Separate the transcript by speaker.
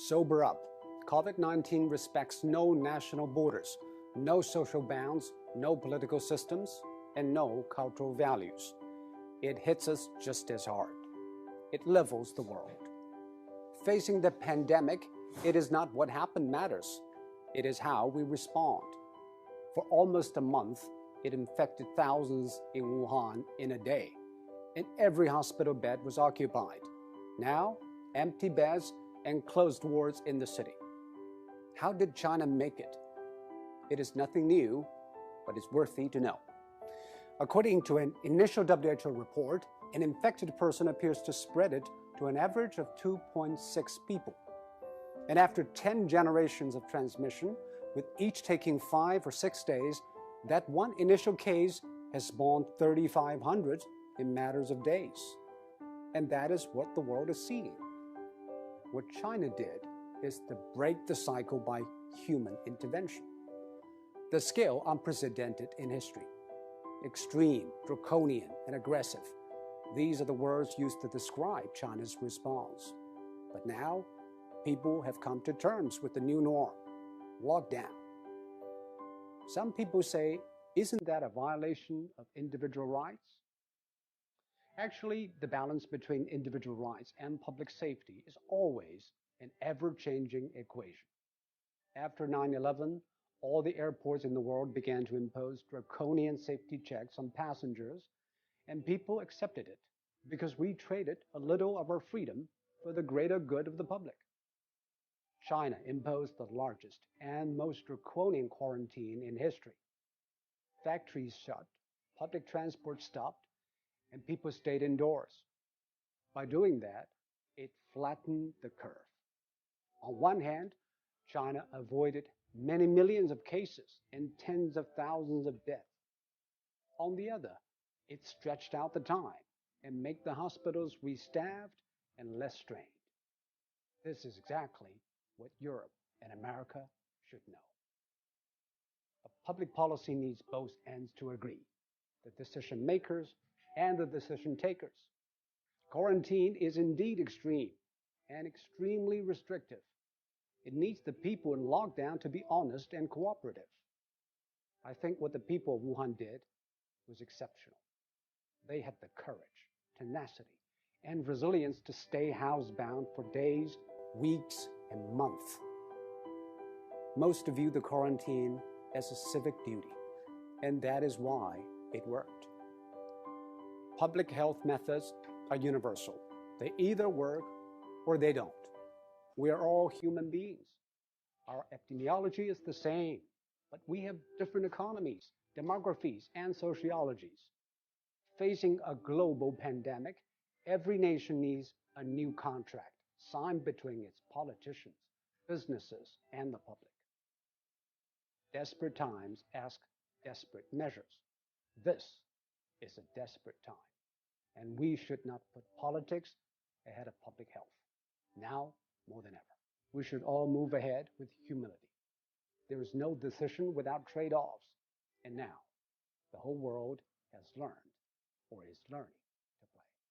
Speaker 1: Sober up. COVID-19 respects no national borders, no social bounds, no political systems, and no cultural values. It hits us just as hard. It levels the world. Facing the pandemic, it is not what happened matters. It is how we respond. For almost a month, it infected thousands in Wuhan in a day, and every hospital bed was occupied. Now, empty beds and closed wards in the city. How did China make it? It is nothing new, but it's worthy to know. According to an initial WHO report, an infected person appears to spread it to an average of 2.6 people. And after 10 generations of transmission, with each taking 5 or 6 days, that one initial case has spawned 3,500 in matters of days. And that is what the world is seeing. What China did is to break the cycle by human intervention. The scale unprecedented in history. Extreme, draconian, and aggressive. These are the words used to describe China's response. But now, people have come to terms with the new norm, lockdown. Some people say, isn't that a violation of individual rights? Actually, the balance between individual rights and public safety is always an ever-changing equation. After 9/11, all the airports in the world began to impose draconian safety checks on passengers, and people accepted it because we traded a little of our freedom for the greater good of the public. China imposed the largest and most draconian quarantine in history. Factories shut, public transport stopped, and people stayed indoors. By doing that, it flattened the curve. On one hand, China avoided many millions of cases and tens of thousands of deaths. On the other, it stretched out the time and made the hospitals restaffed and less strained. This is exactly what Europe and America should know. A public policy needs both ends to agree, the decision makers and the decision takers. Quarantine is indeed extreme and extremely restrictive. It needs the people in lockdown to be honest and cooperative. I think what the people of Wuhan did was exceptional. They had the courage, tenacity, and resilience to stay housebound for days, weeks, and months. Most view the quarantine as a civic duty, and that is why it worked. Public health methods are universal. They either work or they don't. We are all human beings. Our epidemiology is the same, but we have different economies, demographies, and sociologies. Facing a global pandemic, every nation needs a new contract signed between its politicians, businesses, and the public. Desperate times ask desperate measures. This is a desperate time, and we should not put politics ahead of public health, now more than ever. We should all move ahead with humility. There is no decision without trade-offs, and now the whole world has learned or is learning.